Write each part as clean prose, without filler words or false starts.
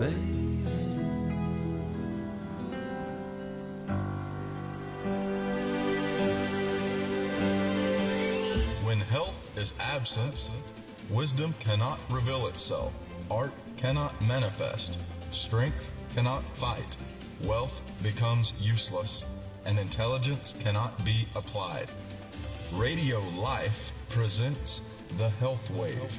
baby. When health is absent, wisdom cannot reveal itself, art cannot manifest, strength cannot fight, wealth becomes useless, and intelligence cannot be applied. Radio Life presents the Health Wave.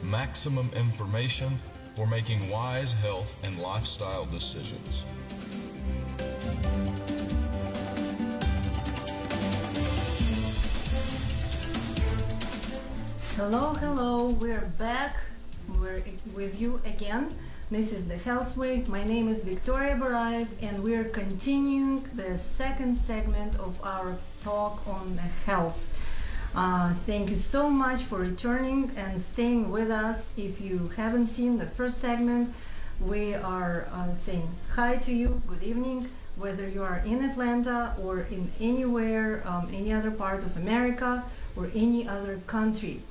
Maximum information for making wise health and lifestyle decisions. Hello, we're back. We're with you again. This is the Health Wave. My name is Victoria Barayev, and we're continuing the second segment of our talk on health. Thank you so much for returning and staying with us. If you haven't seen the first segment, we are saying hi to you, good evening, whether you are in Atlanta or in anywhere, any other part of America or any other country.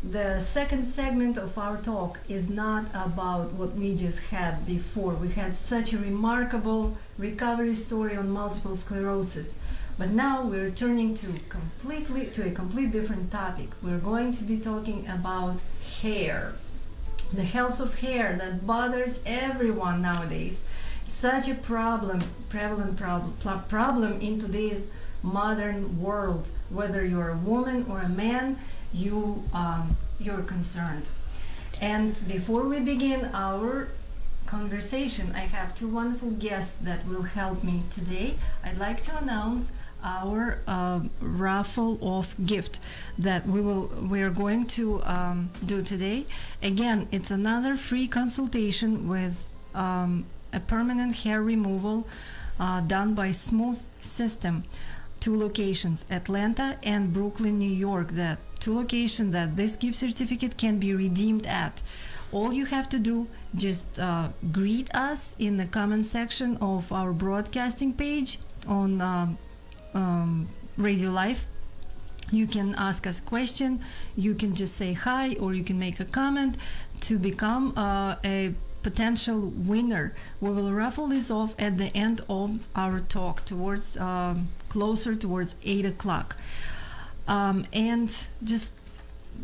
The second segment of our talk is not about what we just had before. We had such a remarkable recovery story on multiple sclerosis. But now we're turning to a complete different topic. We're going to be talking about hair. The health of hair that bothers everyone nowadays. Such a prevalent problem in today's modern world. Whether you're a woman or a man, you're concerned. And before we begin our conversation, I have two wonderful guests that will help me today. I'd like to announce our raffle off gift that we are going to do today. Again, it's another free consultation with a permanent hair removal done by Smooth System. Two locations, Atlanta and Brooklyn, New York. That two locations that this gift certificate can be redeemed at. All you have to do, just greet us in the comment section of our broadcasting page on Radio Life. You can ask us a question, you can just say hi, or you can make a comment to become a potential winner. We will raffle this off at the end of our talk, towards closer towards 8 o'clock. And just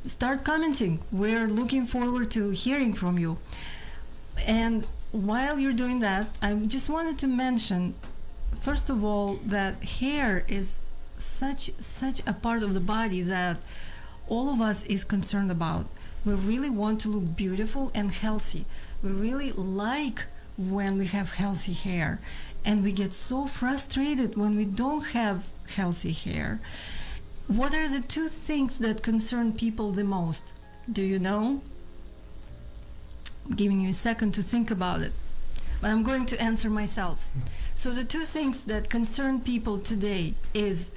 start commenting. We're looking forward to hearing from you. And while you're doing that, I just wanted to mention, first of all, that hair is such a part of the body that all of us is concerned about. We really want to look beautiful and healthy. We really like when we have healthy hair, and we get so frustrated when we don't have healthy hair. What are the two things that concern people the most? Do you know? I'm giving you a second to think about it, but I'm going to answer myself. So the two things that concern people today is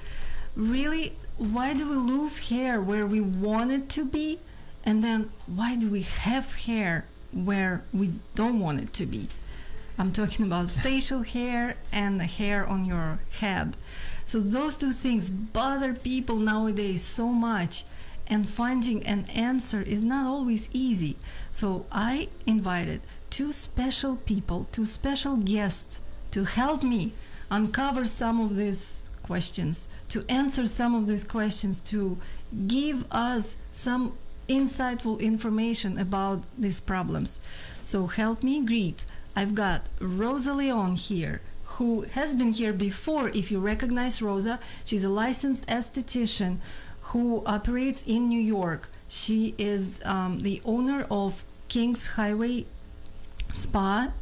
really, why do we lose hair where we want it to be? And then why do we have hair where we don't want it to be? I'm talking about facial hair and the hair on your head. So those two things bother people nowadays so much, and finding an answer is not always easy. So I invited two special people, two special guests, to help me uncover some of these questions, to answer some of these questions, to give us some insightful information about these problems. So help me greet. I've got Rosa Leon here, who has been here before. If you recognize Rosa, she's a licensed esthetician who operates in New York. She is the owner of Kings Highway Spa,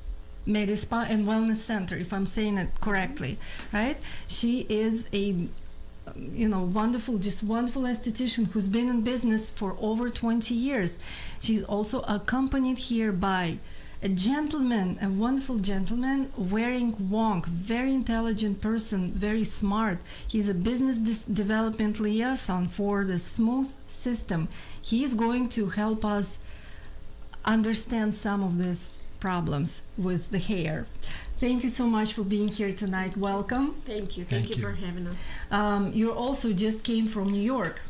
Spa and Wellness Center, if I'm saying it correctly, right? She is a wonderful esthetician who's been in business for over 20 years. She's also accompanied here by a gentleman, a wonderful gentleman wearing Wong, very intelligent person, very smart. He's a business development liaison for the Smooth System. He's going to help us understand some of these problems with the hair. Thank you so much for being here tonight. Welcome. Thank you for having us. You also just came from New York.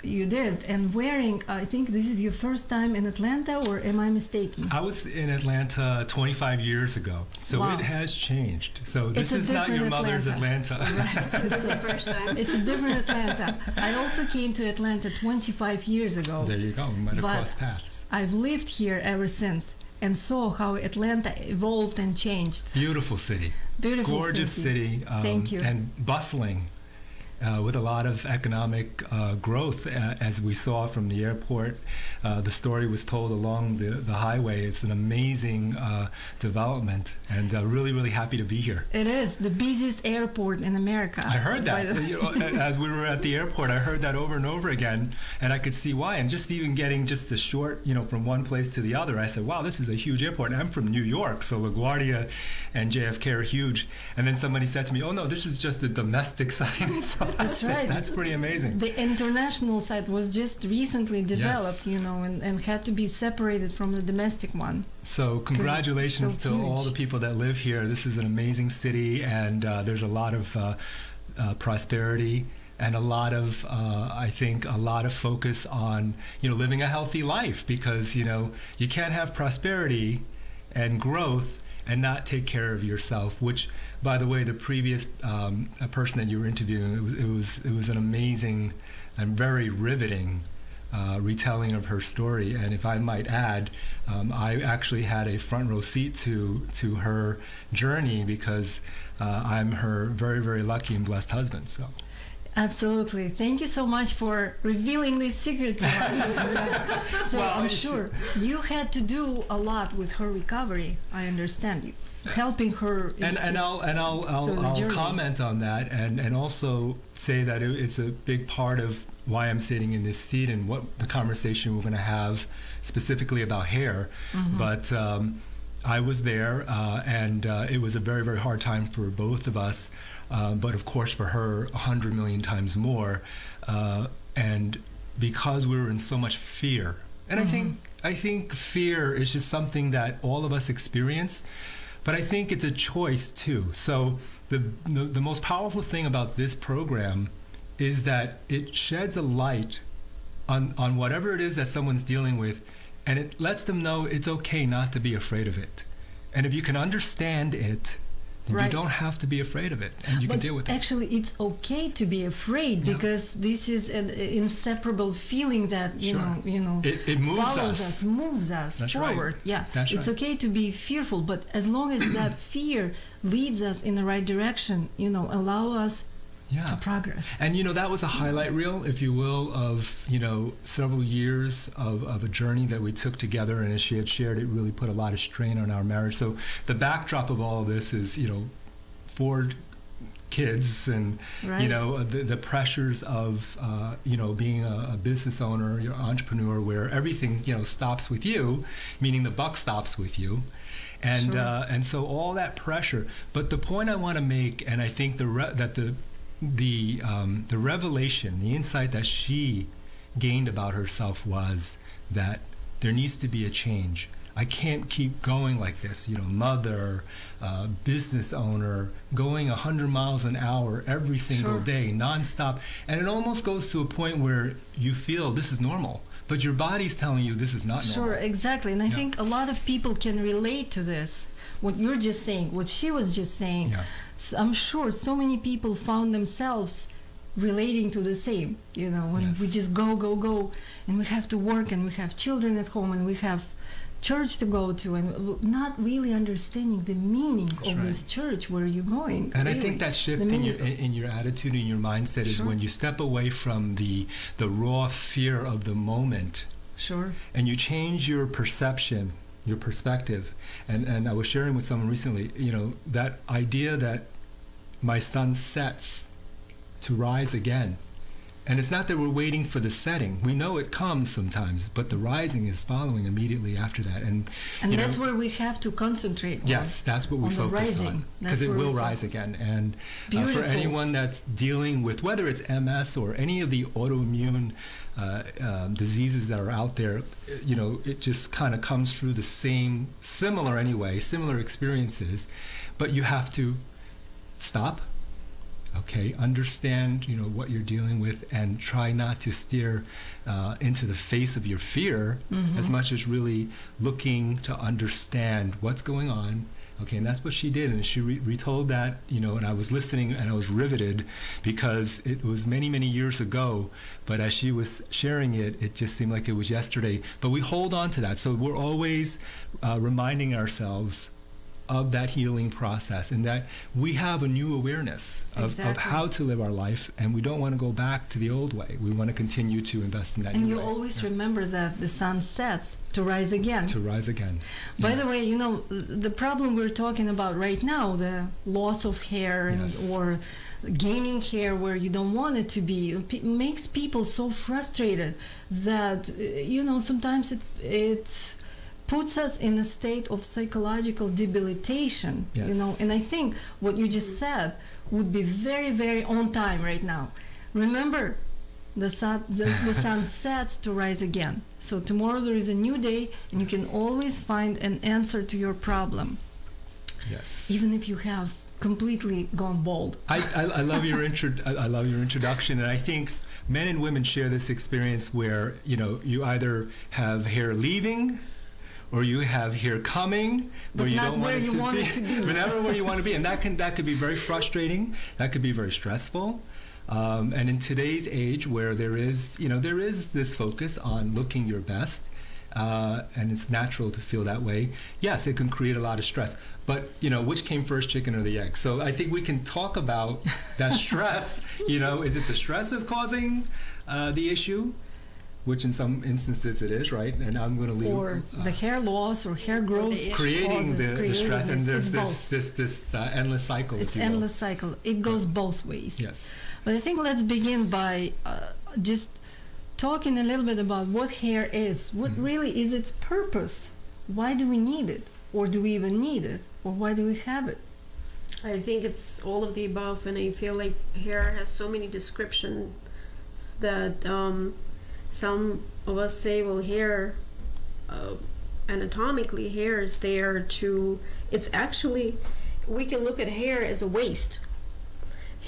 You did, and wearing, I think this is your first time in Atlanta, or am I mistaken? I was in Atlanta 25 years ago, so Wow. it has changed. So this It's a is not your different mother's Atlanta. Atlanta. Right. It's the first time. It's a different Atlanta. I also came to Atlanta 25 years ago. There you go. We might have But crossed paths. I've lived here ever since and saw how Atlanta evolved and changed. Beautiful city. Beautiful Gorgeous city. Thank you. And bustling. With a lot of economic growth, as we saw from the airport. The story was told along the highway. It's an amazing development, and really, really happy to be here. It is the busiest airport in America. I heard by that. the- You know, as we were at the airport, I heard that over and over again, and I could see why. And just even getting just a short, from one place to the other, I said, wow, this is a huge airport. And I'm from New York, so LaGuardia and JFK are huge. And then somebody said to me, oh, no, this is just the domestic side. So That's right. That's pretty amazing. The international side was just recently developed, Yes. And had to be separated from the domestic one. So congratulations so to all huge. the people that live here. This is an amazing city, and there's a lot of prosperity and a lot of, I think, a lot of focus on, living a healthy life, because, you can't have prosperity and growth and not take care of yourself, which, by the way, the previous person that you were interviewing, it was an amazing and very riveting retelling of her story. And if I might add, I actually had a front row seat to her journey, because I'm her very, very lucky and blessed husband. So. Absolutely. Thank you so much for revealing this secret to us. So Well, I'm sure you had to do a lot with her recovery. I understand you helping her. And I'll journey. comment on that, and also say that it's a big part of why I'm sitting in this seat and what the conversation we're going to have specifically about hair. Mm-hmm. But I was there, and it was a very, very hard time for both of us. But of course, for her, 100 million times more. And because we were in so much fear, and Mm-hmm. I think fear is just something that all of us experience. But I think it's a choice too. So the most powerful thing about this program is that it sheds a light on whatever it is that someone's dealing with, and it lets them know it's okay not to be afraid of it. And if you can understand it, then Right. you don't have to be afraid of it, and you can But deal with it. actually, it's okay to be afraid, Yeah. because this is an inseparable feeling that Sure. It moves follows us. moves us That's right. forward. Yeah, That's it's right. okay to be fearful, but as long as that fear leads us in the right direction, allow us Yeah. to progress. And that was a highlight reel, if you will, of several years of a journey that we took together. And as she had shared, it really put a lot of strain on our marriage. So the backdrop of all of this is 4 kids, and Right. the pressures of being a business owner, your entrepreneur, where everything stops with you, meaning the buck stops with you. And Sure. and so all that pressure. But the point I want to make, and I think that the revelation, the insight that she gained about herself, was that there needs to be a change. I can't keep going like this, mother, business owner, going 100 miles an hour every single Sure. day, nonstop. And it almost goes to a point where you feel this is normal, but your body's telling you this is not normal. Sure, exactly. And I Yeah. think a lot of people can relate to this. What you're just saying, what she was just saying. Yeah. So I'm sure so many people found themselves relating to the same, when Yes. we just go, and we have to work, and we have children at home, and we have church to go to, and not really understanding the meaning That's of right. this church, where you're going. And I really. think that shift The in meaning your attitude and your mindset is Sure. when you step away from the raw fear of the moment, Sure. and you change your perception, your perspective. And I was sharing with someone recently, that idea that my sun sets to rise again. And it's not that we're waiting for the setting. We know it comes sometimes, but the rising is following immediately after that. And that's where we have to concentrate on. yes, that's what we on the focus rising. on, That's because it where we will rise focus. again. And for Beautiful. anyone that's dealing with, whether it's MS or any of the autoimmune diseases that are out there, it just kind of comes through the similar experiences, but you have to stop, Okay, understand, what you're dealing with, and try not to steer into the face of your fear as much as really looking to understand what's going on. Okay, and that's what she did, and she retold that, and I was listening and I was riveted because it was many, many years ago, but as she was sharing it, it just seemed like it was yesterday. But we hold on to that, so we're always reminding ourselves of that healing process, and that we have a new awareness of how to live our life, and we don't want to go back to the old way. We want to continue to invest in that and new you way. always remember that the sun sets to rise again. To rise again. By the way, the problem we're talking about right now, the loss of hair or gaining hair where you don't want it to be, makes people so frustrated that sometimes it puts us in a state of psychological debilitation, and I think what you just said would be very, very on time right now. Remember, the sun sets to rise again. So tomorrow there is a new day, and you can always find an answer to your problem. Yes. Even if you have completely gone bald. I love your I love your introduction, and I think men and women share this experience where you either have hair leaving, or you have hair coming where you don't want it to be. But never where you want to be, and that could be very frustrating. That could be very stressful. And in today's age, where there is this focus on looking your best, and it's natural to feel that way. Yes, it can create a lot of stress. But which came first, chicken or the egg? So I think we can talk about that stress. Is it the stress that's causing the issue? Which in some instances it is, right? And I'm going to leave. Or the hair loss or hair growth creating the stress, and there's this endless cycle. It's endless cycle. It goes both ways. Yes. But I think let's begin by just talking a little bit about what hair is. What really is its purpose? Why do we need it? Or do we even need it? Or why do we have it? I think it's all of the above, and I feel like hair has so many descriptions that some of us say, well, hair, anatomically, hair is there to, it's actually, we can look at hair as a waste.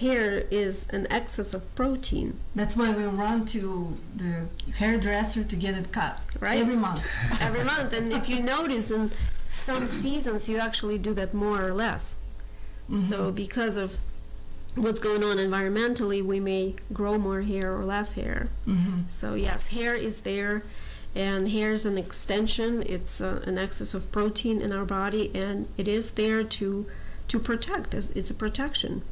Hair is an excess of protein. That's why we run to the hairdresser to get it cut, right? Every month. Every month. And if you notice, in some seasons, you actually do that more or less. So because of what's going on environmentally, we may grow more hair or less hair. So yes, hair is there, and hair is an extension. It's an excess of protein in our body, and it is there to protect. It's a protection.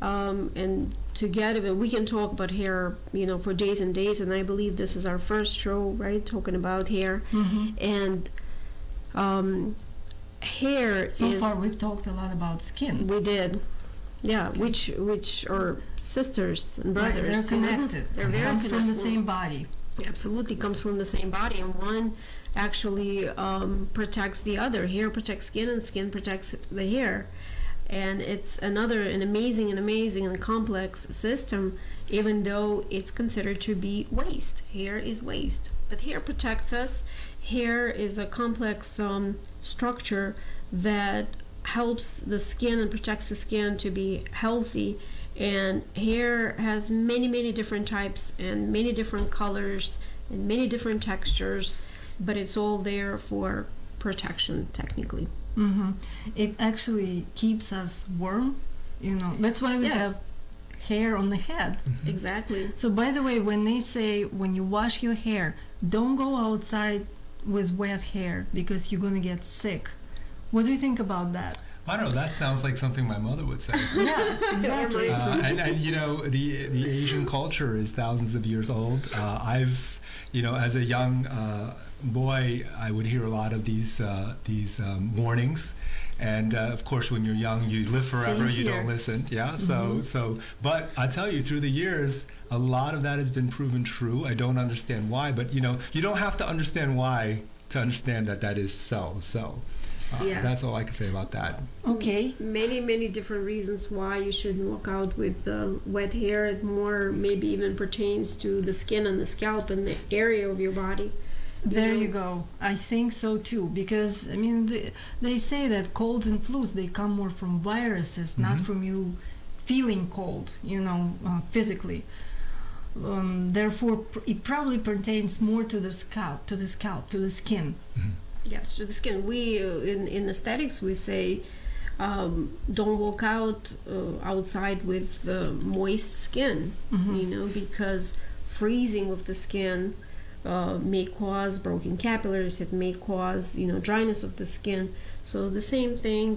And together we can talk about hair, for days and days. And I believe this is our first show, right, talking about hair. And hair. So far, we've talked a lot about skin. We did. Yeah, which are sisters and brothers. Right, they're connected. They're very comes connected. from the same body. Absolutely comes from the same body, and one actually protects the other. Hair protects skin, and skin protects the hair. And it's an amazing and complex system, even though it's considered to be waste. Hair is waste, but hair protects us. Hair is a complex structure that helps the skin and protects the skin to be healthy. And hair has many different types and many different colors and many different textures, but it's all there for protection, technically. It actually keeps us warm, that's why we have hair on the head. Exactly. So by the way, when they say when you wash your hair, don't go outside with wet hair because you're going to get sick. What do you think about that? I don't know. That sounds like something my mother would say. Yeah, exactly. And the Asian culture is thousands of years old. I've, as a young boy, I would hear a lot of these warnings. And of course, when you're young, you live forever. You don't listen. Yeah. But I tell you, through the years, a lot of that has been proven true. I don't understand why, but you don't have to understand why to understand that is so. That's all I can say about that. Okay. Many different reasons why you shouldn't walk out with wet hair. It more maybe even pertains to the skin and the scalp and the area of your body. There you go. I think so too, because they say that colds and flus, they come more from viruses, not from you feeling cold, physically. Therefore, it probably pertains more to the scalp, to the skin. Mm-hmm. Yes, to the skin. We in aesthetics we say don't walk outside with moist skin, because freezing of the skin may cause broken capillaries. It may cause dryness of the skin. So the same thing,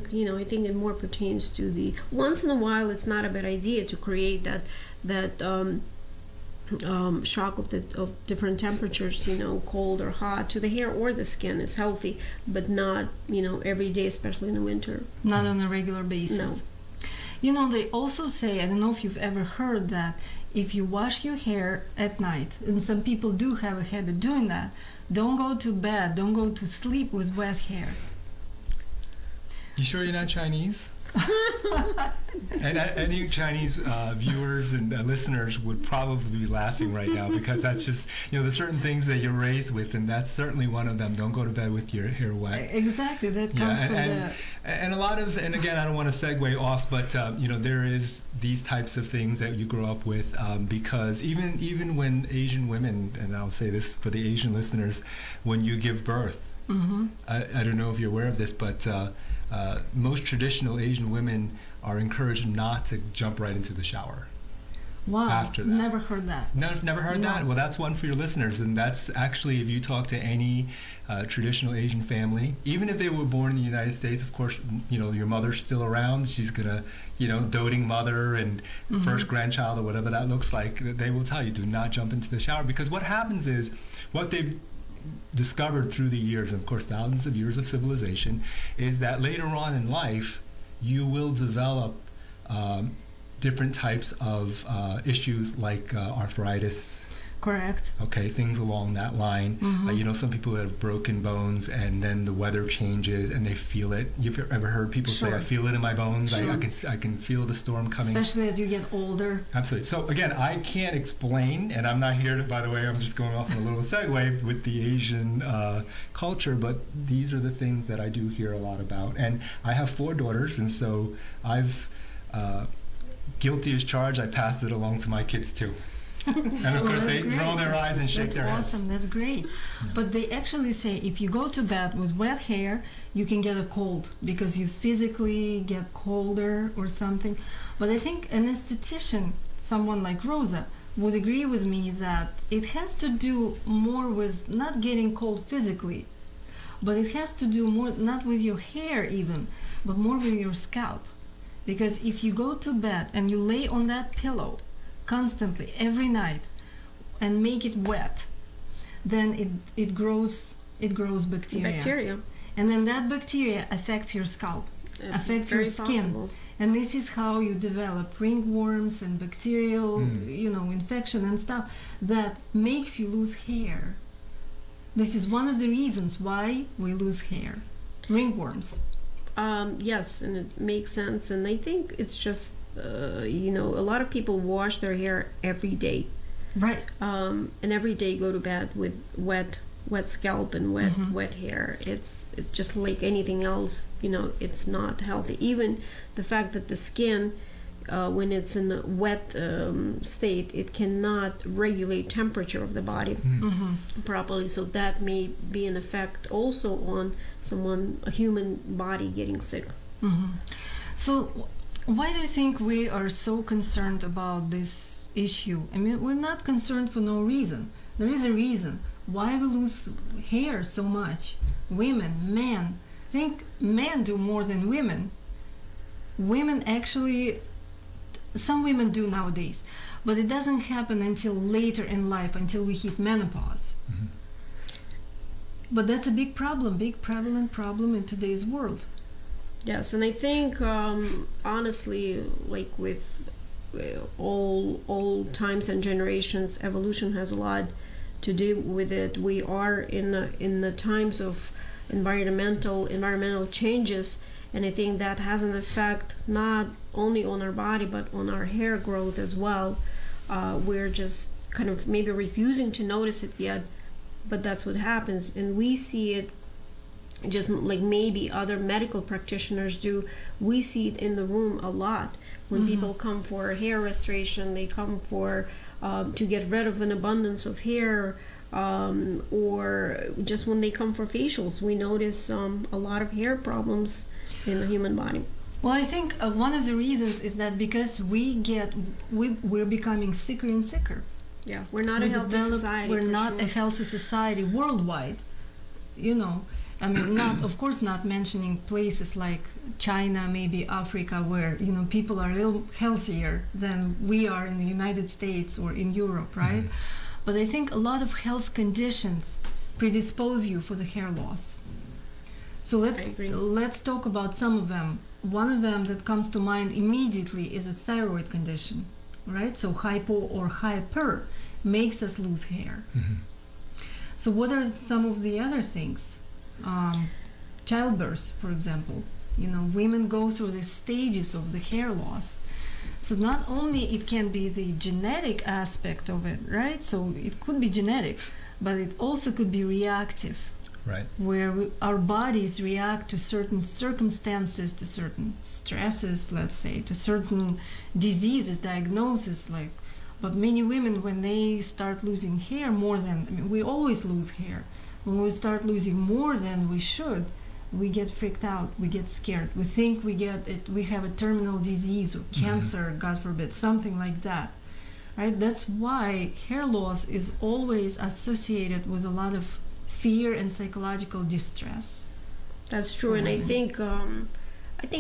I think it more pertains to the once in a while. It's not a bad idea to create that shock of different temperatures, cold or hot, to the hair or the skin. It's healthy, but not every day, especially in the winter. Not on a regular basis. No. They also say, I don't know if you've ever heard that, if you wash your hair at night, and some people do have a habit doing that, don't go to bed, don't go to sleep with wet hair. You sure you're not Chinese? And any Chinese viewers and listeners would probably be laughing right now, because that's just, there's certain things that you're raised with, and that's certainly one of them. Don't go to bed with your hair wet. Exactly, that comes from and a lot of, and again, I don't want to segue off, but there is these types of things that you grow up with, because even when Asian women, and I'll say this for the Asian listeners, when you give birth, I don't know if you're aware of this, but most traditional Asian women are encouraged not to jump right into the shower. Wow, after that. Never heard that. Never heard that? Well, that's one for your listeners, and that's actually, if you talk to any traditional Asian family, even if they were born in the United States, of course, your mother's still around, she's gonna, doting mother and first grandchild or whatever that looks like, they will tell you, do not jump into the shower, because what happens is, what they've discovered through the years, and of course thousands of years of civilization, is that later on in life you will develop different types of issues like arthritis. Correct. Okay, things along that line. Some people have broken bones, and then the weather changes and they feel it. You've ever heard people say, I feel it in my bones, Sure. I can feel the storm coming. Especially as you get older. Absolutely. So again, I can't explain, and I'm not here to, by the way, I'm just going off on a little segue with the Asian culture, but these are the things that I do hear a lot about. And I have 4 daughters, and so I've, guilty as charged, I passed it along to my kids too. And of course they roll their eyes and shake their heads. That's awesome, that's great. Yeah. But they actually say if you go to bed with wet hair, you can get a cold because you physically get colder or something. But I think an esthetician, someone like Rosa, would agree with me that it has to do more with not getting cold physically, but it has to do more not with your hair even, but more with your scalp. Because if you go to bed and you lay on that pillow constantly every night and make it wet, then it grows bacteria. And then that bacteria affects your scalp, affects your skin. Possible. And this is how you develop ringworms and bacterial infection and stuff that makes you lose hair. This is one of the reasons why we lose hair. Ringworms. Yes, and it makes sense. And I think it's just a lot of people wash their hair every day, right? And every day go to bed with wet scalp and wet hair. It's just like anything else. It's not healthy. Even the fact that the skin, when it's in a wet state, it cannot regulate temperature of the body properly. So that may be an effect also on a human body getting sick. So why do you think we are so concerned about this issue? I mean, we're not concerned for no reason. There is a reason why we lose hair so much. Women, men. I think men do more than women. Women actually, some women do nowadays, but it doesn't happen until later in life, until we hit menopause. But that's a big prevalent problem in today's world. Yes, and I think honestly, like with all times and generations, evolution has a lot to do with it. We are in the times of environmental changes, and I think that has an effect not only on our body but on our hair growth as well. We're just kind of maybe refusing to notice it yet, but that's what happens, and we see it just like maybe other medical practitioners do. We see it in the room a lot when people come for hair restoration. They come for to get rid of an abundance of hair, or just when they come for facials, we notice a lot of hair problems in the human body. Well, I think one of the reasons is that because we're becoming sicker and sicker. Yeah, we're not a healthy society. We're not a healthy society worldwide. You know, I mean, not of course not mentioning places like China, maybe Africa, where people are a little healthier than we are in the United States or in Europe, right? But I think a lot of health conditions predispose you for the hair loss. So let's talk about some of them. One of them that comes to mind immediately is a thyroid condition, right? So hypo or hyper makes us lose hair. So what are some of the other things? Childbirth, for example. Women go through the stages of the hair loss. So not only it can be the genetic aspect of it, right? So it could be genetic, but it also could be reactive. Right. Where our bodies react to certain circumstances, to certain stresses, let's say, to certain diseases, diagnoses, but many women, when they start losing hair we always lose hair. When we start losing more than we should, we get freaked out, we get scared. We think we have a terminal disease or cancer, God forbid, something like that. Right? That's why hair loss is always associated with a lot of fear and psychological distress. That's true, and I think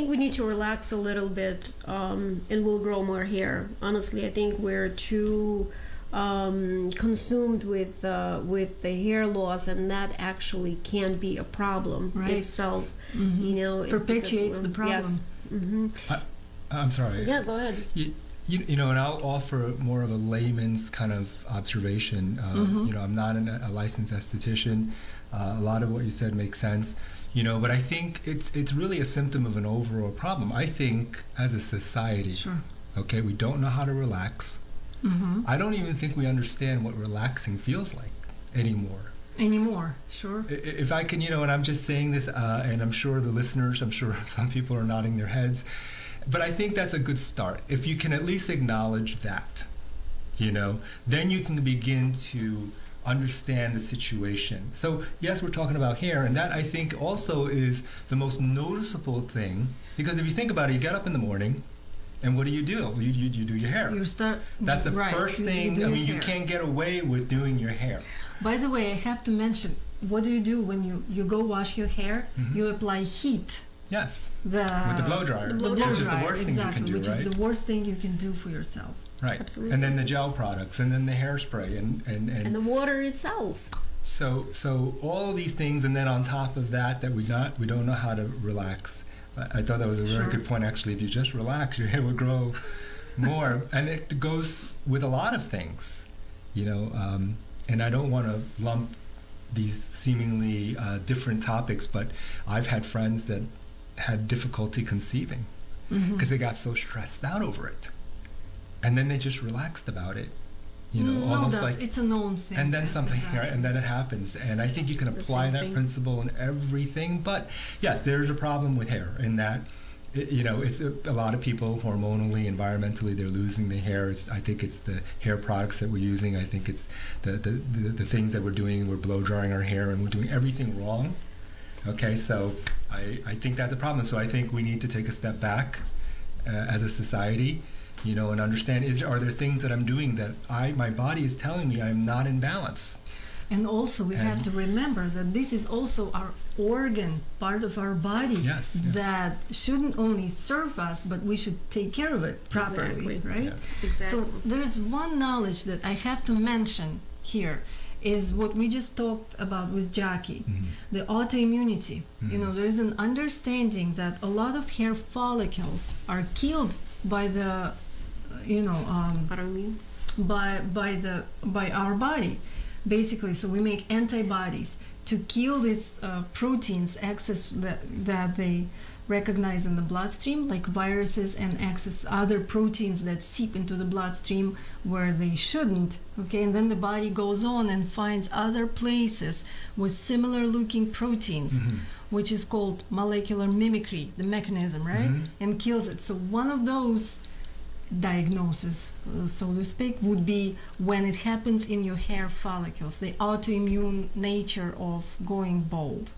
we need to relax a little bit, and we'll grow more hair. Honestly, I think we're too consumed with the hair loss, and that actually can be a problem itself. Perpetuates the problem. Yes. I'm sorry. Yeah, go ahead. And I'll offer more of a layman's kind of observation. I'm not a licensed esthetician. A lot of what you said makes sense. But I think it's really a symptom of an overall problem. I think as a society, okay, we don't know how to relax. I don't even think we understand what relaxing feels like anymore. Sure. If I can, and I'm just saying this, and I'm sure the listeners, I'm sure some people are nodding their heads. But I think that's a good start. If you can at least acknowledge that, then you can begin to understand the situation. So yes, we're talking about hair, and that I think also is the most noticeable thing, because if you think about it, you get up in the morning, and what do? You do your hair. That's the first thing. You can't get away with doing your hair. By the way, I have to mention, what do you do when you go wash your hair? You apply heat. Yes. With the blow dryer, which is the worst thing you can do, which is the worst thing you can do for yourself. Right. Absolutely. And then the gel products, and then the hairspray, and the water itself. So all of these things, and then on top of that we don't know how to relax. I thought that was a very good point, actually. If you just relax, your hair will grow more, and it goes with a lot of things, And I don't want to lump these seemingly different topics, but I've had friends that had difficulty conceiving because they got so stressed out over it, and then they just relaxed about it, almost like it's a known thing. And then something, right? And then it happens. And I think you can apply that principle in everything. But yes, there's a problem with hair in that, it's a lot of people hormonally, environmentally, they're losing their hair. I think it's the hair products that we're using. I think it's the things that we're doing. We're blow drying our hair, and we're doing everything wrong. Okay, so I think that's a problem. So I think we need to take a step back as a society, and understand, are there things that I'm doing that my body is telling me I'm not in balance? And also we have to remember that this is also our organ, part of our body, that shouldn't only serve us, but we should take care of it properly, right? Yes. Exactly. So there's one knowledge that I have to mention here, is what we just talked about with Jackie, the autoimmunity. There is an understanding that a lot of hair follicles are killed by the, autoimmune, by our body, basically. So we make antibodies to kill these proteins, excess that they recognize in the bloodstream, like viruses and excess other proteins that seep into the bloodstream where they shouldn't. Okay, and then the body goes on and finds other places with similar looking proteins which is called molecular mimicry, the mechanism, right? And kills it. So one of those diagnosis, so to speak, would be when it happens in your hair follicles, the autoimmune nature of going bald.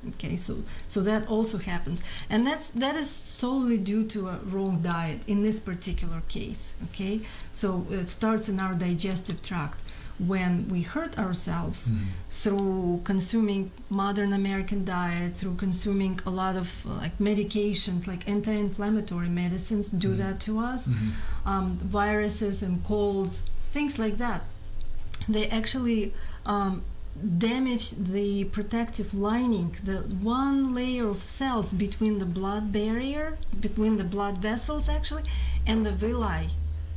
Okay, so that also happens, and that is solely due to a wrong diet in this particular case. Okay, so it starts in our digestive tract when we hurt ourselves through consuming modern American diet, through consuming a lot of like medications, like anti-inflammatory medicines do that to us, viruses and colds, things like that. They actually damage the protective lining, the one layer of cells between the blood barrier, between the blood vessels actually, and the villi,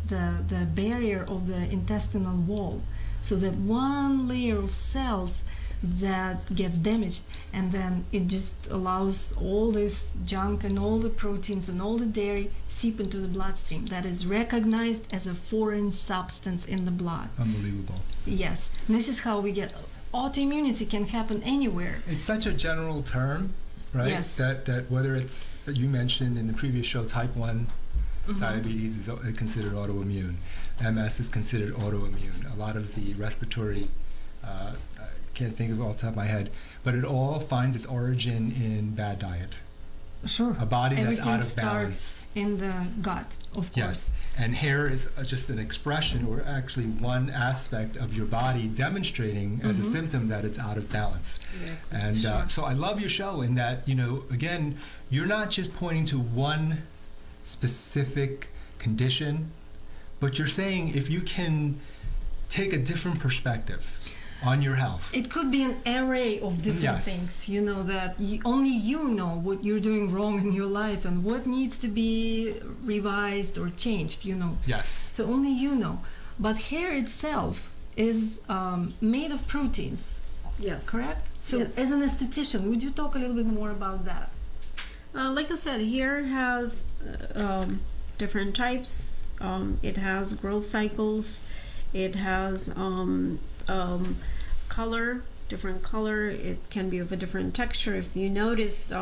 the barrier of the intestinal wall. So that one layer of cells that gets damaged, and then it just allows all this junk and all the proteins and all the dairy seep into the bloodstream. That is recognized as a foreign substance in the blood. Unbelievable. Yes, and this is how we get autoimmunity. Can happen anywhere. It's such a general term, right? Yes. That whether it's, you mentioned in the previous show, type 1 diabetes is considered autoimmune. MS is considered autoimmune. A lot of the respiratory, I can't think of it off the top of my head, but it all finds its origin in bad diet. Sure. A body that's Everything out of starts balance. in the gut, of course. Yes, and hair is just an expression, or actually one aspect of your body demonstrating as a symptom that it's out of balance. Yeah. And Sure. so I love your show in that, again, you're not just pointing to one specific condition, but you're saying if you can take a different perspective on your health. It could be an array of different things, that only you know what you're doing wrong in your life and what needs to be revised or changed, Yes. So only you know. But hair itself is made of proteins. Yes. Correct? So Yes. as an esthetician, would you talk a little bit more about that? Like I said, hair has different types. It has growth cycles. It has color, different color. It can be of a different texture. If you notice,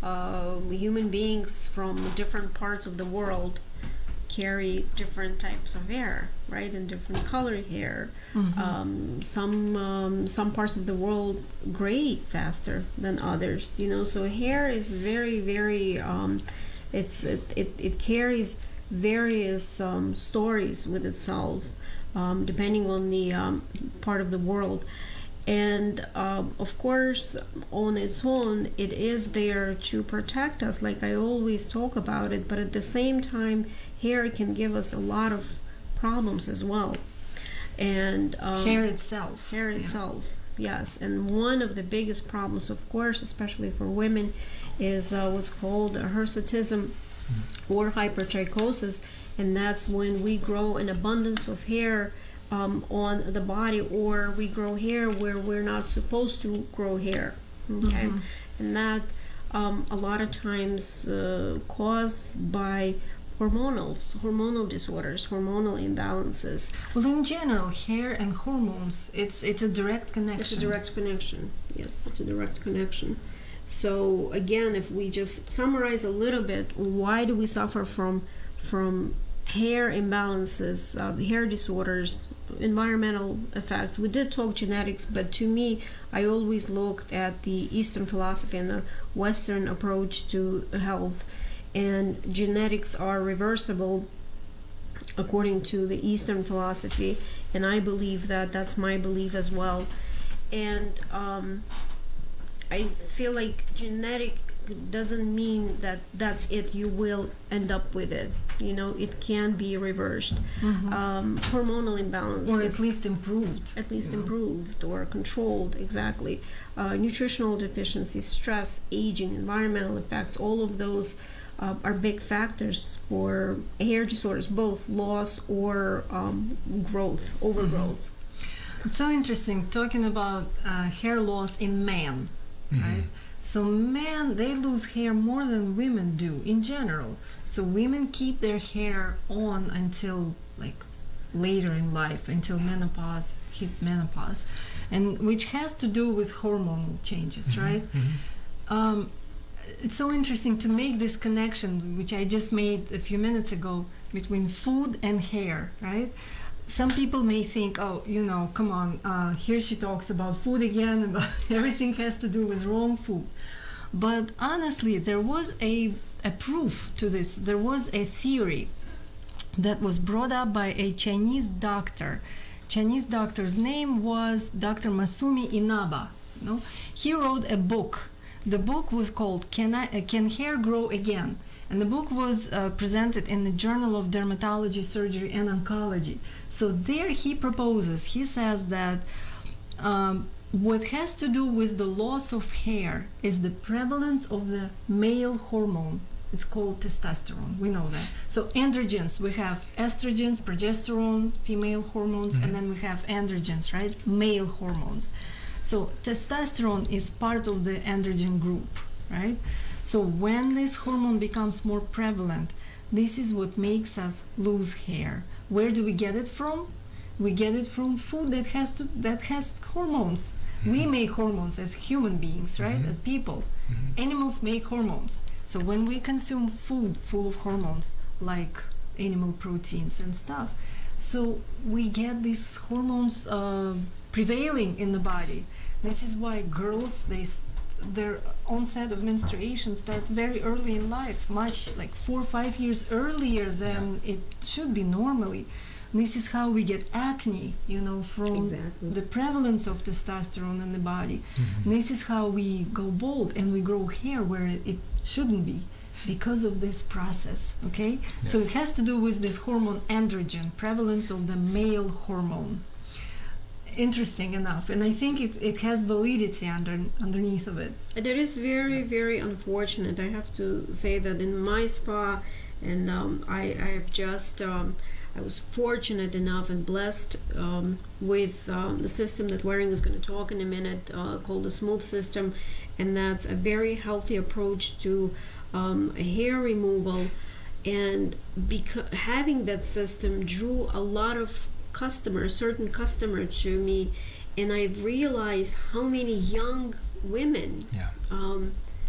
human beings from different parts of the world carry different types of hair, right, and different color hair. Some parts of the world gray faster than others. So hair is very, very. It carries various stories with itself, depending on the part of the world. And of course, on its own, it is there to protect us, like I always talk about it, but at the same time, hair can give us a lot of problems as well. And hair itself. Hair itself, yes. And one of the biggest problems, of course, especially for women, is what's called hirsutism or hypertrichosis, and that's when we grow an abundance of hair on the body, or we grow hair where we're not supposed to grow hair. Okay, and that a lot of times caused by hormonal disorders, hormonal imbalances. Well, in general, hair and hormones, it's a direct connection. It's a direct connection. Yes, it's a direct connection. So again, if we just summarize a little bit, why do we suffer from hair imbalances, hair disorders, environmental effects? We did talk genetics, but to me, I always looked at the Eastern philosophy and the Western approach to health. And genetics are reversible according to the Eastern philosophy, and I believe that's my belief as well. And I feel like genetic doesn't mean that that's it, you will end up with it. It can be reversed. Hormonal imbalance, or at least improved. Improved or controlled, exactly. Nutritional deficiencies, stress, aging, environmental effects, all of those are big factors for hair disorders, both loss or growth, overgrowth. It's so interesting talking about hair loss in men, right? So men, they lose hair more than women do in general. So women keep their hair on until like later in life, until menopause, hit menopause, and which has to do with hormonal changes, right? It's so interesting to make this connection, which I just made a few minutes ago, between food and hair, right? Some people may think, oh, come on, here she talks about food again, about everything has to do with wrong food. But honestly, there was a proof to this. There was a theory that was brought up by a Chinese doctor. Chinese doctor's name was Dr. Masumi Inaba. He wrote a book. The book was called Can Hair Grow Again? And the book was presented in the Journal of Dermatology, Surgery, and Oncology. So there he says that what has to do with the loss of hair is the prevalence of the male hormone. It's called testosterone. We know that. So androgens, we have estrogens, progesterone, female hormones, and then we have androgens, right? Male hormones. So testosterone is part of the androgen group, right? So when this hormone becomes more prevalent, this is what makes us lose hair. Where do we get it from? We get it from food that has hormones. We make hormones as human beings, right? As people. Animals make hormones. So when we consume food full of hormones, like animal proteins and stuff, so we get these hormones prevailing in the body. This is why girls, their onset of menstruation starts very early in life, much like 4 or 5 years earlier than it should be normally. This is how we get acne, from the prevalence of testosterone in the body. This is how we go bald and we grow hair where it shouldn't be, because of this process, okay? Yes. So it has to do with this hormone androgen, prevalence of the male hormone. Interesting enough, and I think it has validity underneath of it. That is very, very unfortunate. I have to say that in my spa, and I was fortunate enough and blessed with the system that Waring is going to talk in a minute, called the Smooth System, and that's a very healthy approach to hair removal. And having that system drew a lot of certain customer to me, and I've realized how many young women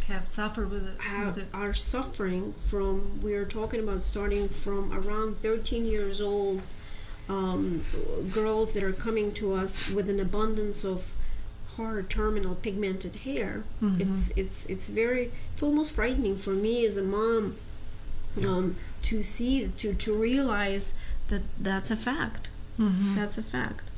have suffered with it. Are suffering from. We are talking about starting from around 13 years old, girls that are coming to us with an abundance of hard terminal pigmented hair. It's almost frightening for me as a mom to realize that that's a fact. That's a fact.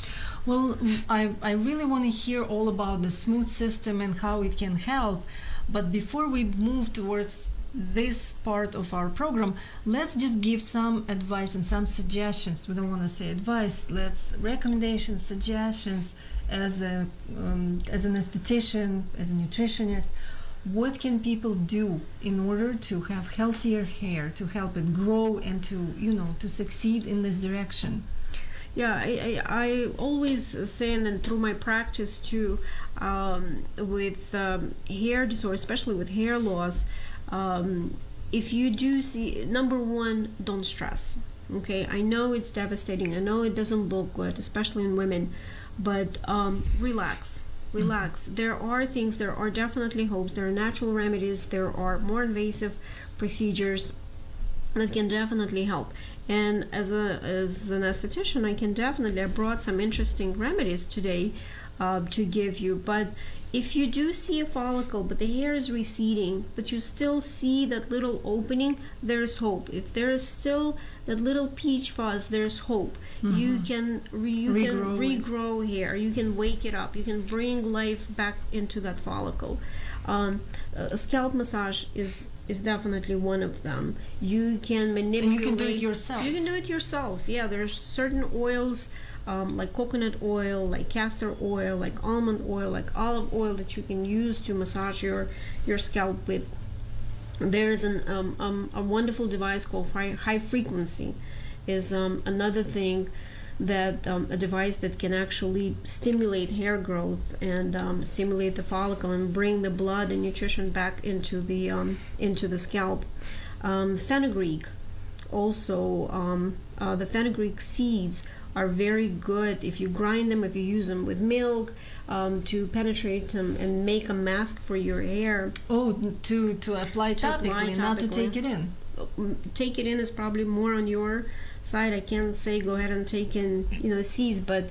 Well, I really want to hear all about the Smooth System and how it can help. But before we move towards this part of our program, let's just give some advice and some suggestions. We don't want to say advice. Let's recommendations, suggestions as an esthetician, as a nutritionist. What can people do in order to have healthier hair, to help it grow and to succeed in this direction? Yeah, I always say, and then through my practice too, with hair disorder, especially with hair loss, if you do see, number one, don't stress. Okay, I know it's devastating. I know it doesn't look good, especially in women, but relax. There are things, there are definitely hopes, there are natural remedies, there are more invasive procedures that can definitely help. And as an esthetician, I brought some interesting remedies today to give you. But if you do see a follicle, but the hair is receding, but you still see that little opening, there's hope. If there is still that little peach fuzz, there's hope. You can regrow hair. You can wake it up. You can bring life back into that follicle. A scalp massage is definitely one of them. You can manipulate. And you can do it yourself. You can do it yourself. Yeah, there's certain oils like coconut oil, like castor oil, like almond oil, like olive oil that you can use to massage your scalp with. There's a wonderful device called high frequency. Is another thing that a device that can actually stimulate hair growth and stimulate the follicle and bring the blood and nutrition back into the scalp. Fenugreek, also the fenugreek seeds are very good if you grind them, if you use them with milk, to penetrate them and make a mask for your hair. Oh, to apply topically, not to take it in. Take it in is probably more on your side. I can't say go ahead and take in, seeds, but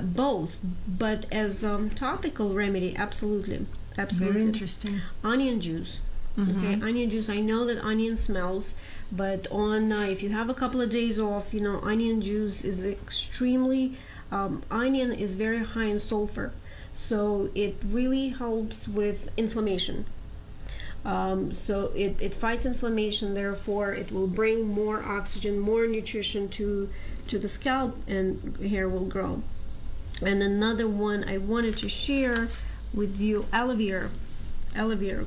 both. But as topical remedy, absolutely. Very interesting. Onion juice. Okay, onion juice. I know that onion smells, but on if you have a couple of days off, onion juice is extremely. Onion is very high in sulfur, so it really helps with inflammation. So it fights inflammation. Therefore, it will bring more oxygen, more nutrition to the scalp, and hair will grow. And another one I wanted to share with you, aloe vera,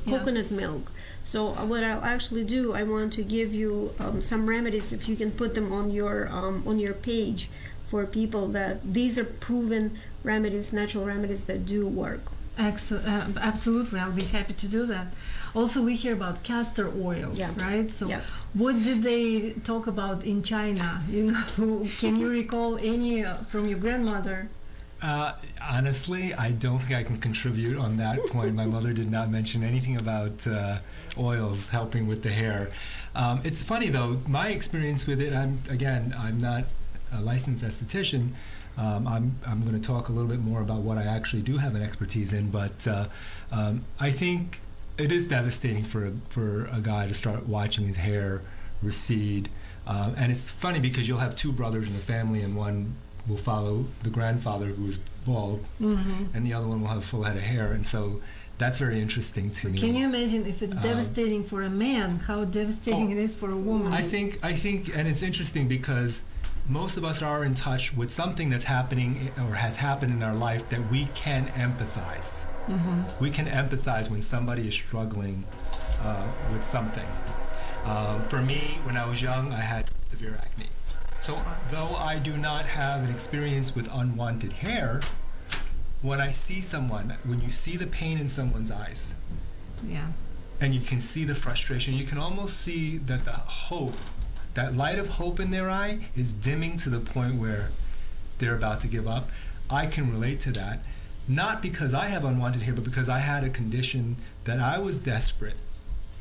coconut milk. So what I'll actually do, I want to give you some remedies, if you can put them on your page, for people that these are proven remedies, natural remedies that do work. Absolutely, I'll be happy to do that. Also, we hear about castor oil, right? So, yes. What did they talk about in China? Can you recall any from your grandmother? Honestly, I don't think I can contribute on that point. My mother did not mention anything about oils helping with the hair. It's funny though, my experience with it, I'm not a licensed esthetician. I'm going to talk a little bit more about what I actually do have an expertise in, but I think it is devastating for a guy to start watching his hair recede. And it's funny because you'll have two brothers in the family, and one will follow the grandfather who is bald, and the other one will have a full head of hair, and so that's very interesting to me. Can you imagine if it's devastating for a man, how devastating it is for a woman? I think, and it's interesting because most of us are in touch with something that's happening or has happened in our life that we can empathize. We can empathize when somebody is struggling with something. For me, when I was young, I had severe acne. So though I do not have an experience with unwanted hair, when I see someone, when you see the pain in someone's eyes, and you can see the frustration, you can almost see that the hope, that light of hope in their eye is dimming to the point where they're about to give up. I can relate to that, not because I have unwanted hair, but because I had a condition that I was desperate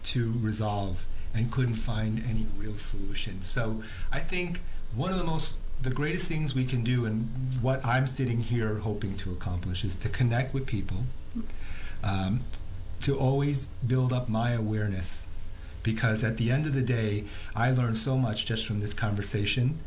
to resolve and couldn't find any real solution. So I think one of the greatest things we can do, and what I'm sitting here hoping to accomplish, is to connect with people, to always build up my awareness, because at the end of the day, I learned so much just from this conversation,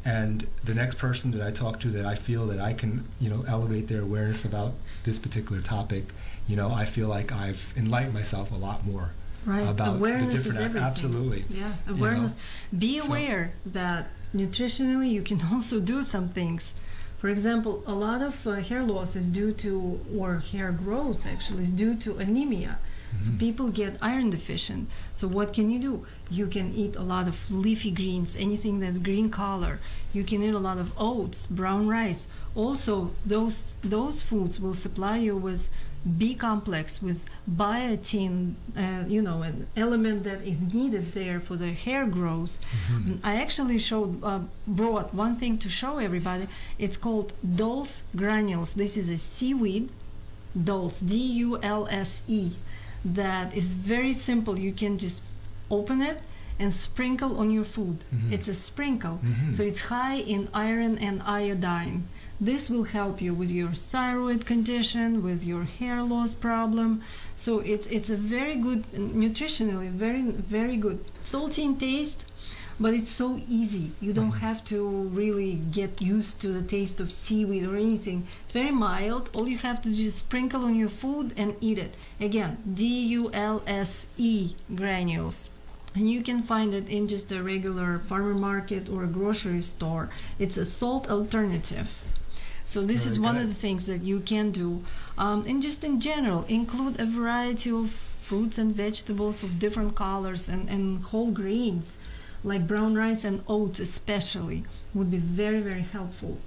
and the next person that I talk to that I feel that I can, elevate their awareness about this particular topic, I feel like I've enlightened myself a lot more. Right. About awareness the different is everything. Absolutely. Yeah, awareness. Be aware that nutritionally you can also do some things. For example, a lot of hair loss is due to, or hair growth actually, is due to anemia. So people get iron deficient. So what can you do? You can eat a lot of leafy greens, anything that's green color. You can eat a lot of oats, brown rice. Also, those foods will supply you with B complex, with biotin, an element that is needed there for the hair growth. I actually brought one thing to show everybody. It's called dulse granules. This is a seaweed, dulse, D-U-L-S-E. That is very simple. You can just open it and sprinkle on your food. It's a sprinkle. So it's high in iron and iodine. This will help you with your thyroid condition, with your hair loss problem. So it's a very good, nutritionally, very, very good. Salty in taste, but it's so easy. You don't have to really get used to the taste of seaweed or anything. It's very mild. All you have to do is sprinkle on your food and eat it. Again, D-U-L-S-E granules. And you can find it in just a regular farmer market or a grocery store. It's a salt alternative. So this is one of the things that you can do. And just in general, include a variety of fruits and vegetables of different colors and whole grains, like brown rice and oats especially, would be very, very helpful.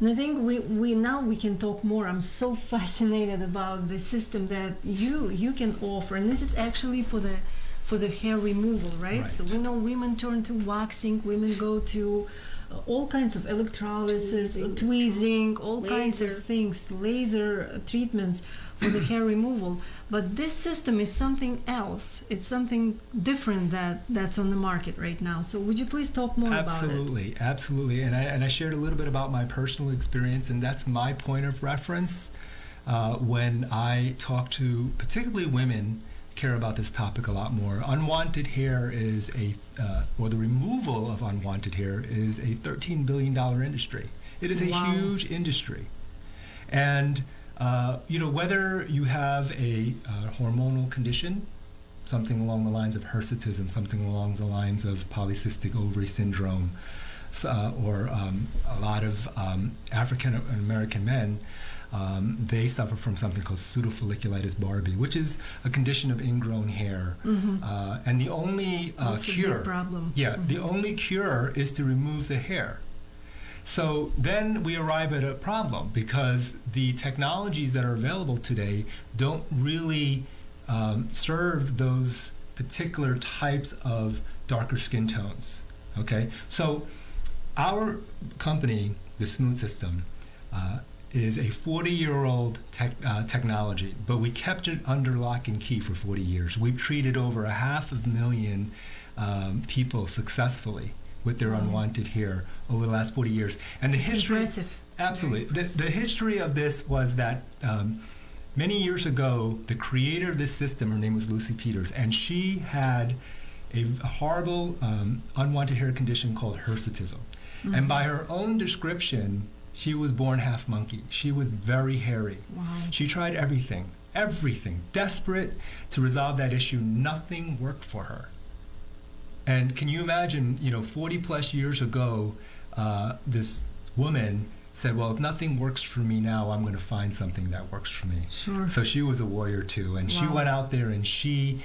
And I think we can talk more. I'm so fascinated about the system that you can offer, and this is actually for the hair removal, right? So we know women turn to waxing, women go to all kinds of electrolysis, tweezing, all kinds of Laser. things, laser treatments for the hair removal. But this system is something else. It's something different that's on the market right now. So would you please talk more about it? Absolutely, absolutely. And I shared a little bit about my personal experience, and that's my point of reference when I talk to particularly women care about this topic a lot more. Unwanted hair is or the removal of unwanted hair is a $13 billion industry. It is a Wow. huge industry. And, whether you have a hormonal condition, something along the lines of hirsutism, something along the lines of polycystic ovary syndrome, or a lot of African American men, they suffer from something called pseudofolliculitis barbae, which is a condition of ingrown hair. And the only That's a cure, big problem. the only cure is to remove the hair. So then we arrive at a problem because the technologies that are available today don't really serve those particular types of darker skin tones. Okay, so our company, the Smooth System, is a 40-year-old technology, but we kept it under lock and key for 40 years. We've treated over 500,000 people successfully with their unwanted hair over the last 40 years. And the It's history, impressive. absolutely, the history of this was that many years ago, the creator of this system, her name was Lucy Peters, and she had a horrible unwanted hair condition called hirsutism. And by her own description, she was born half monkey. She was very hairy. Wow. She tried everything, desperate to resolve that issue. Nothing worked for her. And can you imagine, 40 plus years ago, this woman said, well, if nothing works for me now, I'm going to find something that works for me. Sure. So she was a warrior too. And she Wow. went out there and she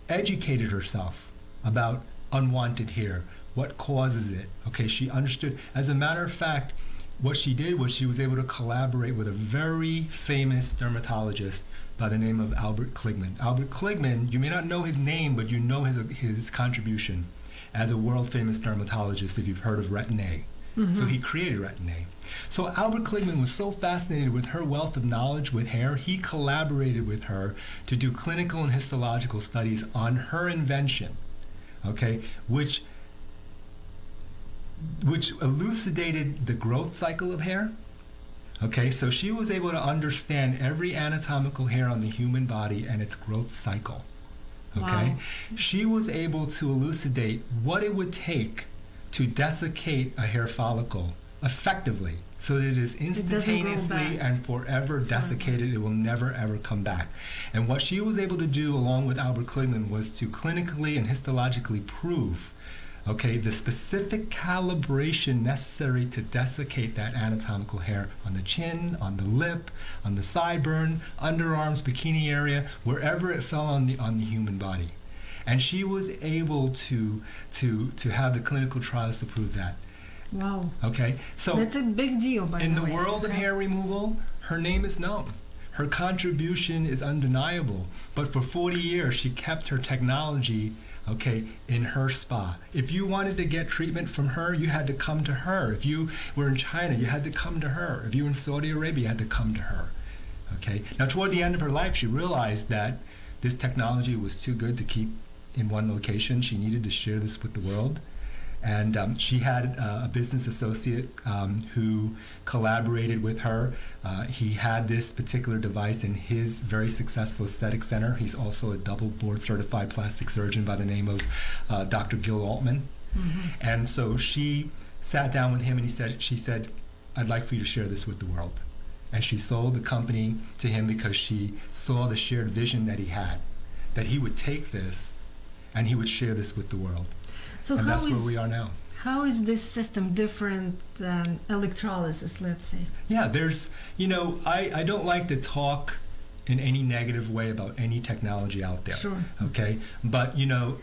educated herself about unwanted hair, what causes it. Okay, she understood. As a matter of fact, what she did was she was able to collaborate with a very famous dermatologist by the name of Albert Kligman. Albert Kligman, you may not know his name, but you know his contribution as a world-famous dermatologist if you've heard of Retin-A. So he created Retin-A. So Albert Kligman was so fascinated with her wealth of knowledge with hair, he collaborated with her to do clinical and histological studies on her invention, okay, which elucidated the growth cycle of hair. Okay, so she was able to understand every anatomical hair on the human body and its growth cycle. Okay, Wow. she was able to elucidate what it would take to desiccate a hair follicle effectively so that it is doesn't grow instantaneously back. and forever desiccated. It will never ever come back. And what she was able to do along with Albert Kligman was to clinically and histologically prove, okay, the specific calibration necessary to desiccate that anatomical hair on the chin, on the lip, on the sideburn, underarms, bikini area, wherever it fell on the human body. And she was able to have the clinical trials to prove that. Wow. Okay, so That's a big deal, by in the the way. world of hair removal, her name is known. Her contribution is undeniable. But for 40 years, she kept her technology, okay, in her spa. If you wanted to get treatment from her, you had to come to her. If you were in China, you had to come to her. If you were in Saudi Arabia, you had to come to her. Okay. Now, toward the end of her life, she realized that this technology was too good to keep in one location. She needed to share this with the world. And she had a business associate who collaborated with her. He had this particular device in his very successful aesthetic center. He's also a double board certified plastic surgeon by the name of Dr. Gil Altman. And so she sat down with him and she said, I'd like for you to share this with the world. And she sold the company to him because she saw the shared vision that he had, that he would take this and he would share this with the world. So And how that's where is we are now. how is this system different than electrolysis, let's say? Yeah, there's, I don't like to talk in any negative way about any technology out there. Sure. Okay? But,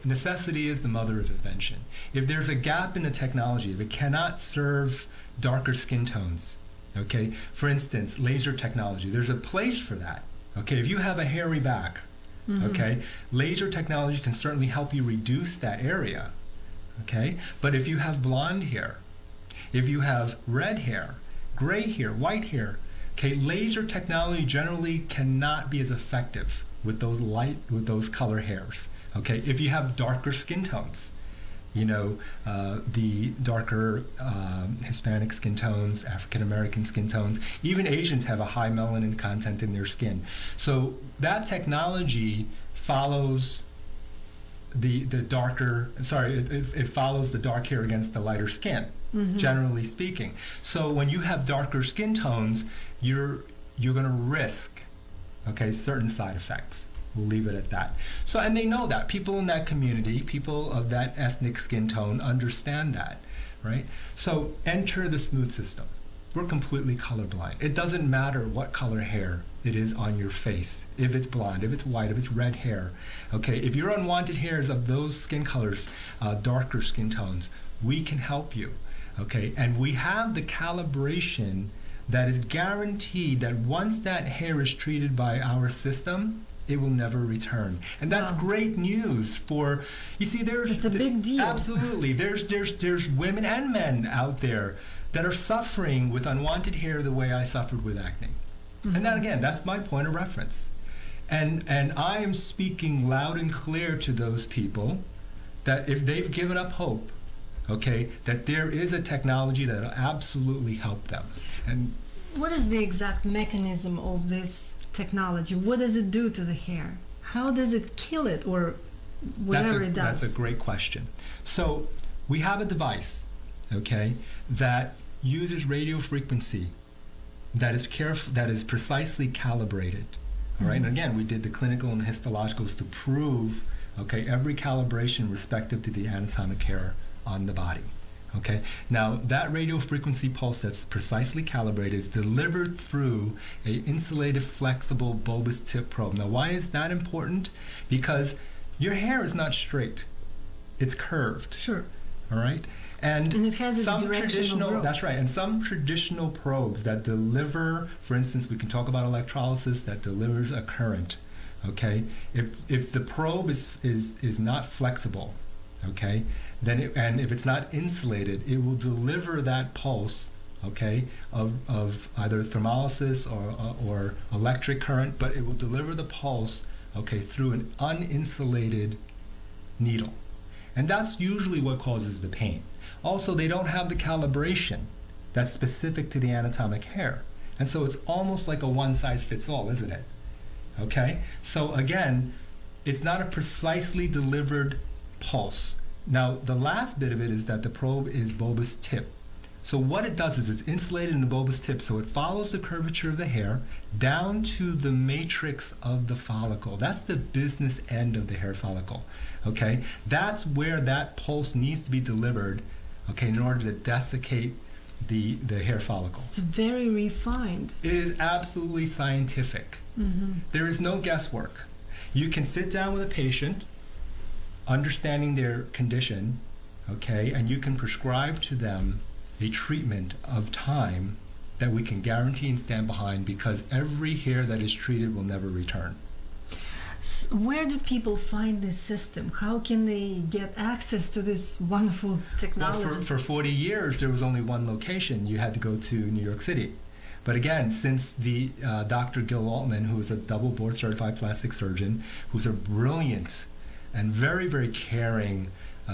necessity is the mother of invention. If there's a gap in the technology, if it cannot serve darker skin tones, okay? For instance, laser technology, there's a place for that. Okay? If you have a hairy back, okay, laser technology can certainly help you reduce that area. Okay? But if you have blonde hair, If you have red hair, gray hair, white hair, okay, laser technology generally cannot be as effective with those color hairs. Okay, if you have darker skin tones, the darker Hispanic skin tones, African American skin tones, even Asians have a high melanin content in their skin. So that technology follows it follows the dark hair against the lighter skin, generally speaking. So when you have darker skin tones, you're going to risk, okay, certain side effects. We'll leave it at that. So, and they know that. People in that community, people of that ethnic skin tone understand that, right? So enter the smooth system. We're completely colorblind. It doesn't matter what color hair it is on your face, if it's blonde, if it's white, if it's red hair. Okay, if your unwanted hairs of those skin colors, darker skin tones, we can help you. Okay, and we have the calibration that is guaranteed that once that hair is treated by our system, it will never return. And that's great news for, you see, it's a big deal. Absolutely. There's women and men out there that are suffering with unwanted hair the way I suffered with acne. And that, again, that's my point of reference. And I am speaking loud and clear to those people that if they've given up hope, okay, that there is a technology that will absolutely help them. And what is the exact mechanism of this technology? What does it do to the hair? How does it kill it, or whatever it does? That's a great question. So we have a device, okay, that uses radio frequency that is precisely calibrated. All right, and again, we did the clinical and histologicals to prove, okay, every calibration respective to the anatomic hair on the body. Okay, now that radio frequency pulse that's precisely calibrated is delivered through a insulated, flexible, bulbous tip probe. Now, why is that important? Because your hair is not straight; it's curved. Sure. All right, and it has its directional growth. That's right, and some traditional probes that deliver, for instance, we can talk about electrolysis that delivers a current. Okay, if the probe is not flexible, okay, then and if it's not insulated, it will deliver that pulse, okay, of either thermolysis or electric current, but it will deliver the pulse, okay, through an uninsulated needle. And that's usually what causes the pain. Also, they don't have the calibration that's specific to the anatomic hair. And so it's almost like a one-size-fits-all, isn't it? Okay? So again, it's not a precisely delivered pulse. Now, the last bit of it is that the probe is bulbous tip. So what it does is it's insulated in the bulbous tip, so it follows the curvature of the hair down to the matrix of the follicle. That's the business end of the hair follicle, okay? That's where that pulse needs to be delivered, okay, in order to desiccate the hair follicle. It's very refined. It is absolutely scientific. There is no guesswork. You can sit down with a patient, understanding their condition, okay, and you can prescribe to them a treatment of time that we can guarantee and stand behind, because every hair that is treated will never return. So where do people find this system? How can they get access to this wonderful technology? Well, for 40 years, there was only one location. You had to go to New York City. But again, since the Dr. Gil Altman, who is a double board certified plastic surgeon, who's a brilliant and very, very caring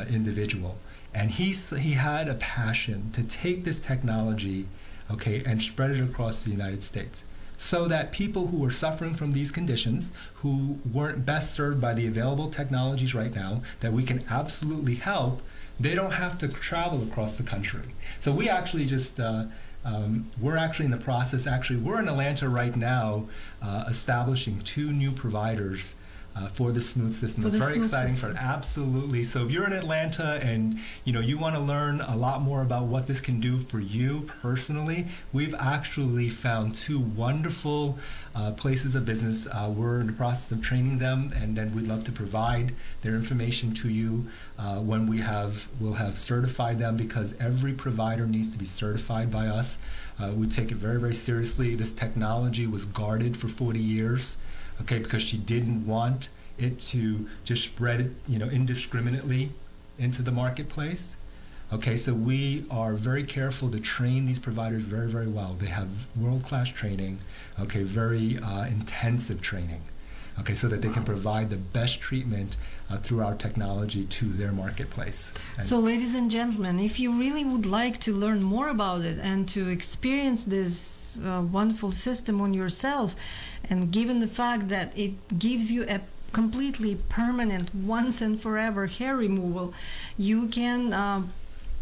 individual, and he had a passion to take this technology, okay, and spread it across the United States, so that people who are suffering from these conditions, who weren't best served by the available technologies right now, that we can absolutely help, they don't have to travel across the country. So we actually just, we're actually in the process, we're in Atlanta right now, establishing 2 new providers for the smooth system. It's very exciting for it. Absolutely. So if you're in Atlanta and you want to learn a lot more about what this can do for you personally, we've actually found 2 wonderful places of business. We're in the process of training them, and then we'd love to provide their information to you when we'll have certified them, because every provider needs to be certified by us. We take it very, very seriously. This technology was guarded for 40 years. Okay, because she didn't want it to just spread, indiscriminately into the marketplace. Okay, so we are very careful to train these providers very, very well. They have world-class training, okay, very intensive training, okay, so that they can provide the best treatment through our technology to their marketplace. And So, ladies and gentlemen, if you really would like to learn more about it and to experience this wonderful system on yourself, and given the fact that it gives you a completely permanent, once and forever hair removal, you can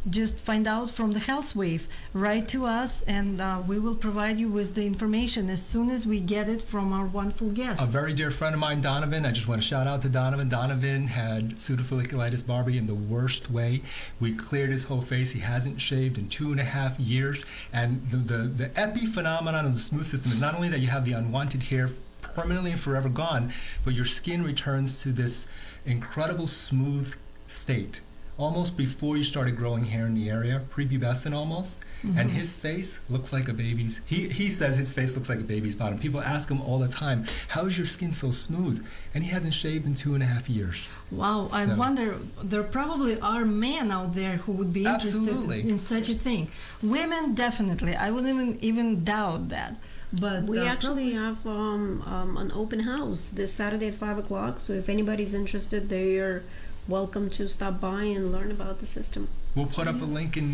just find out from the Health Wave. Write to us, and we will provide you with the information as soon as we get it from our wonderful guest. a very dear friend of mine, Donovan, I just want to shout out to Donovan. Donovan had pseudofolliculitis barbae in the worst way. We cleared his whole face. He hasn't shaved in 2.5 years. And the epiphenomenon of the smooth system is not only that you have the unwanted hair permanently and forever gone, but your skin returns to this incredible smooth state. Almost before you started growing hair in the area, prepubescent almost, and his face looks like a baby's. He says his face looks like a baby's bottom. People ask him all the time, "How is your skin so smooth?" And he hasn't shaved in 2.5 years. Wow, I So- wonder, there probably are men out there who would be interested Absolutely. in such a thing. Women, definitely. I wouldn't even doubt that. But We actually have an open house this Saturday at 5 o'clock. So if anybody's interested, they are welcome to stop by and learn about the system. We'll put up a link on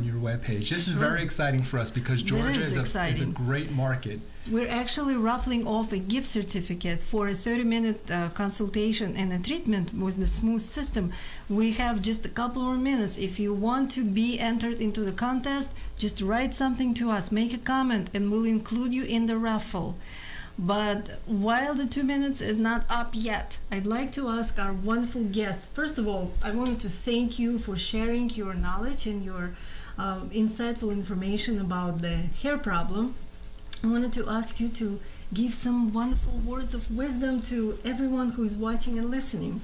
your webpage. This is Sure. very exciting for us because That Georgia is is a exciting. great market. We're actually raffling off a gift certificate for a 30-minute consultation and a treatment with the smooth system. We have just a couple more minutes. If you want to be entered into the contest, just write something to us, make a comment, and we'll include you in the raffle. But while the 2 minutes is not up yet, I'd like to ask our wonderful guests. First of all, I wanted to thank you for sharing your knowledge and your insightful information about the hair problem. I wanted to ask you to give some wonderful words of wisdom to everyone who is watching and listening.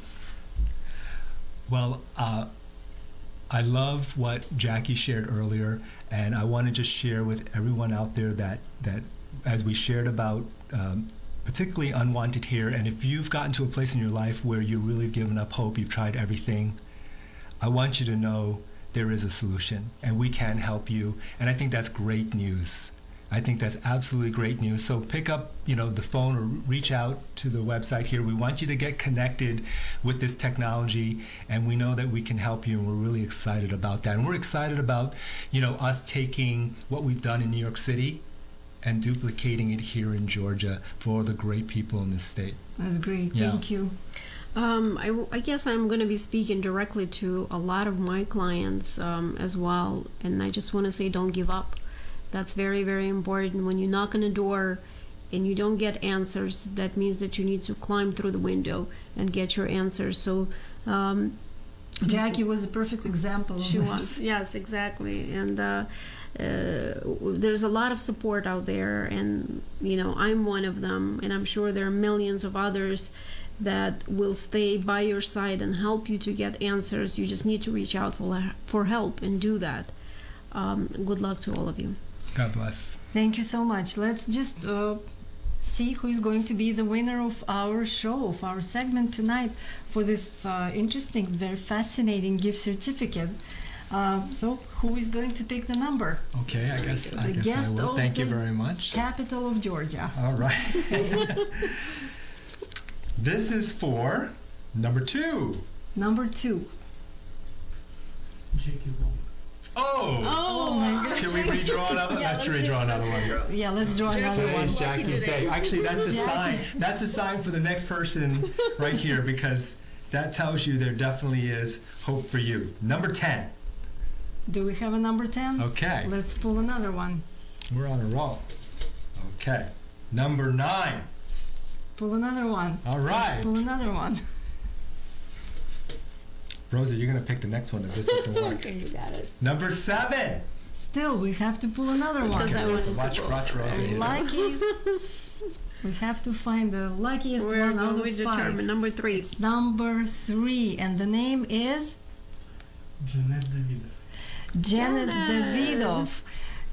Well, I love what Jackie shared earlier, and I want to just share with everyone out there that as we shared about particularly unwanted hair, and if you've gotten to a place in your life where you're really given up hope, you've tried everything, I want you to know there is a solution, and we can help you, and I think that's great news. I think that's absolutely great news. So pick up, the phone or reach out to the website here. We want you to get connected with this technology, and we know that we can help you, and we're really excited about that. And we're excited about, us taking what we've done in New York City and duplicating it here in Georgia for all the great people in this state. That's great. Yeah. Thank you. I guess I'm going to be speaking directly to a lot of my clients as well, and I just want to say don't give up. That's very, very important. When you knock on a door and you don't get answers, that means that you need to climb through the window and get your answers. So Jackie was a perfect example of she this. was, yes, exactly. And there's a lot of support out there, and I'm one of them, and I'm sure there are millions of others that will stay by your side and help you to get answers. You just need to reach out for help and do that. Good luck to all of you. God bless. Thank you so much. Let's just see who is going to be the winner of our show, of our segment tonight for this interesting, very fascinating gift certificate. So who is going to pick the number? Okay, I guess I guest will. of Thank you the very much. Capital of Georgia. All right. This is for number 2. Number 2. Oh! Oh my gosh. Should we redraw another? Let's redraw another one. Yeah, let's draw another one. Today's Jackie's day. Actually, that's a sign. That's a sign for the next person right here, because that tells you there definitely is hope for you. Number 10. Do we have a number 10? Okay. Let's pull another one. We're on a roll. Okay. Number 9. Pull another one. All right. Let's pull another one. Rosa, you're going to pick the next one if this doesn't work. Okay, you got it. Number 7. Still, we have to pull another one. Because I was Watch Rosa here. Lucky. We have to find the luckiest We're one out going of to 5. determine number 3. It's number 3, and the name is Janet Davidov. Janet Janet. Davidov.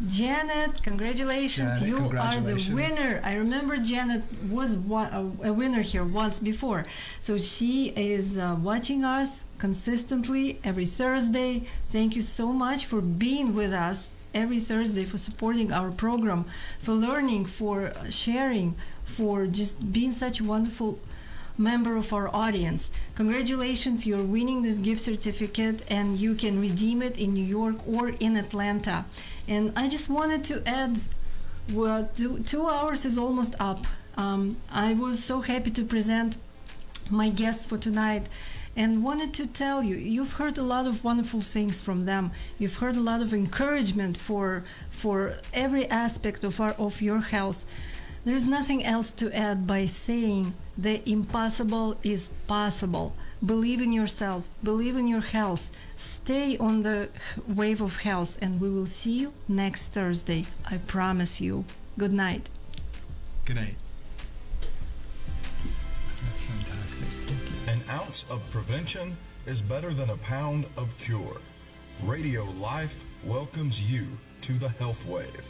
Janet, congratulations. Janet, You congratulations. are the winner. I remember Janet was a winner here once before. So she is watching us consistently every Thursday. Thank you so much for being with us every Thursday, for supporting our program, for learning, for sharing, for just being such a wonderful member of our audience. Congratulations, you're winning this gift certificate, and you can redeem it in New York or in Atlanta. And I just wanted to add, well, 2 hours is almost up. I was so happy to present my guests for tonight, and wanted to tell you, you've heard a lot of wonderful things from them. You've heard a lot of encouragement for every aspect of your health. There's nothing else to add by saying the impossible is possible. Believe in yourself, believe in your health, stay on the wave of health, and we will see you next Thursday. I promise you. Good night. Good night. That's fantastic. An ounce of prevention is better than a pound of cure. Radio Life welcomes you to the Health Wave.